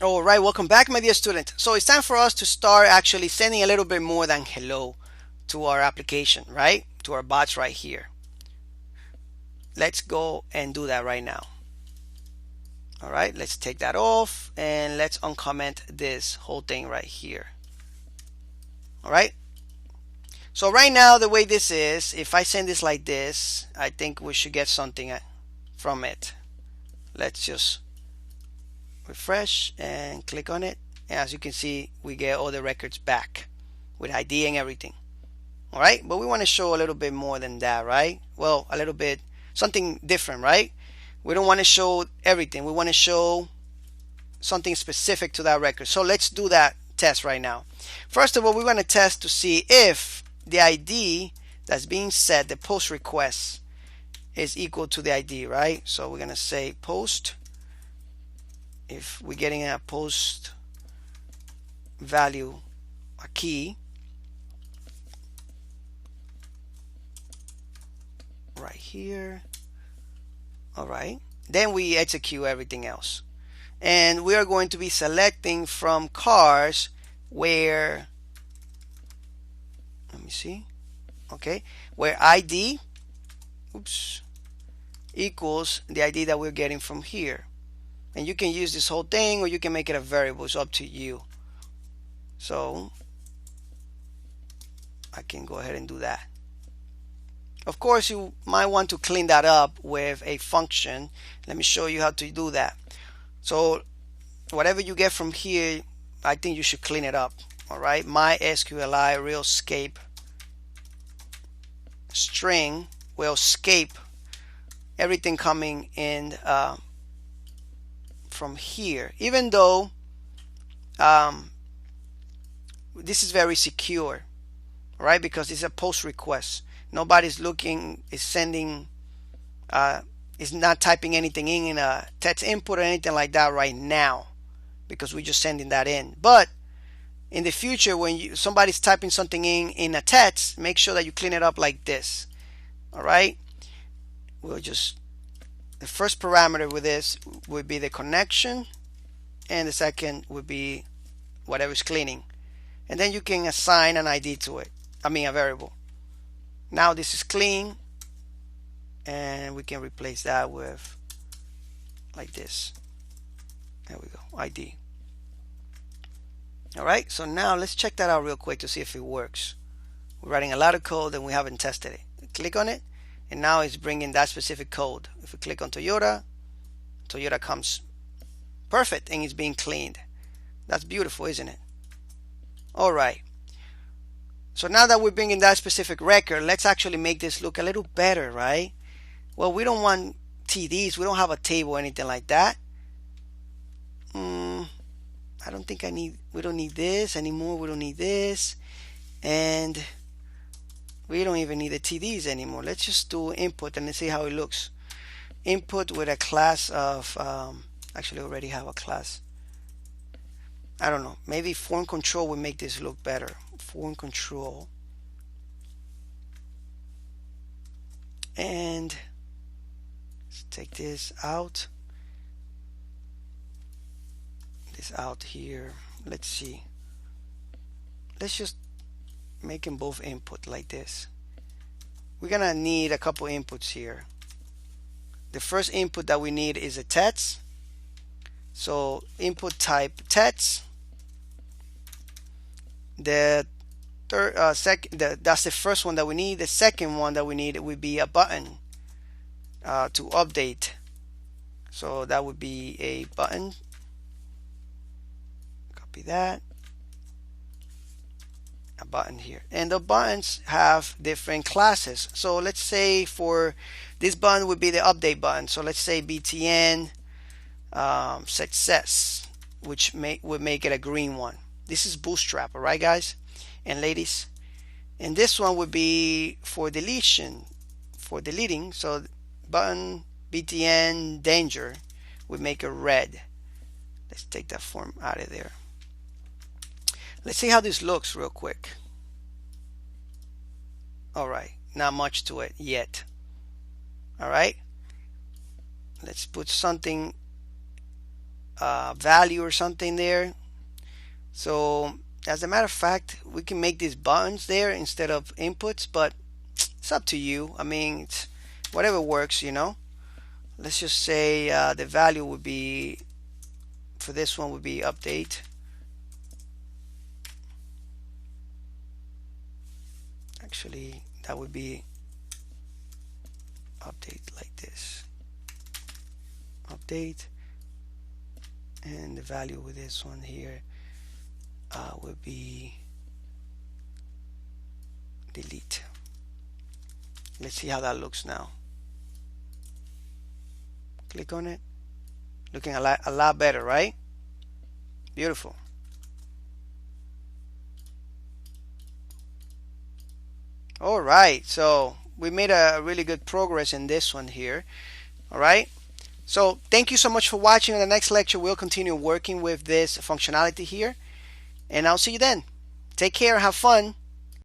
All right, welcome back, my dear student. So it's time for us to start actually sending a little bit more than hello to our application, right? To our bots right here. Let's go and do that right now. All right, let's take that off and let's uncomment this whole thing right here. All right. So right now, the way this is, if I send this like this, I think we should get something from it. Let's just refresh and click on it. And as you can see, we get all the records back with ID and everything. All right, but we want to show a little bit more than that, right? Well, a little bit something different, right? We don't want to show everything. We want to show something specific to that record. So let's do that test right now. First of all, we want to test to see if the ID that's being set, the post request, is equal to the ID, right? So we're going to say post. If we're getting a post value, a key, right here. All right, then we execute everything else, and we are going to be selecting from cars where, let me see, okay, where ID equals the ID that we're getting from here. And you can use this whole thing or you can make it a variable. It's up to you. So I can go ahead and do that. Of course, you might want to clean that up with a function. Let me show you how to do that. So whatever you get from here, I think you should clean it up. All right, MySQLi realscape string will escape everything coming in from here, even though this is very secure, right? Because it's a post request. Nobody's looking, is sending, is not typing anything in a text input or anything like that right now, because we're just sending that in. But in the future, when somebody's typing something in a text, make sure that you clean it up like this. All right, we'll just, the first parameter with this would be the connection, and the second would be whatever's cleaning, and then you can assign an ID to it, a variable. Now this is clean, and we can replace that with like this. There we go, ID. All right, so now let's check that out real quick to see if it works. We're writing a lot of code and we haven't tested it. Click on it, and now it's bringing that specific code. If we click on Toyota, Toyota comes perfect and it's being cleaned. That's beautiful, isn't it? All right. So now that we're bringing that specific record, let's actually make this look a little better, right? Well, we don't want TDs. We don't have a table or anything like that. I don't think we don't need this anymore. We don't need this. And we don't even need the TDs anymore. Let's just do input and let's see how it looks. Input with a class of, actually already have a class. I don't know. Maybe form control will make this look better. Form control. And let's take this out. This out here. Let's see. Let's just make them both input like this. We're gonna need a couple inputs here. The first input that we need is a text. So input type text. The third, that's the first one that we need. The second one that we need would be a button to update. So that would be a button. Copy that. A button here, and the buttons have different classes. So let's say for this button would be the update button. So let's say btn success, which would make it a green one. This is Bootstrap, all right, guys and ladies. And this one would be for deletion, for deleting. So button btn danger would make it red. Let's take that form out of there. Let's see how this looks real quick. All right, not much to it yet. All right, let's put something value or something there. So as a matter of fact, we can make these buttons there instead of inputs, but it's up to you. I mean, it's whatever works, you know. Let's just say the value would be, for this one, would be update. Actually, that would be update like this. Update. And the value with this one here would be delete. Let's see how that looks now. Click on it. Looking a lot better, right? Beautiful. All right, so we made a really good progress in this one here. All right, so thank you so much for watching. In the next lecture, we'll continue working with this functionality here, and I'll see you then. Take care, have fun.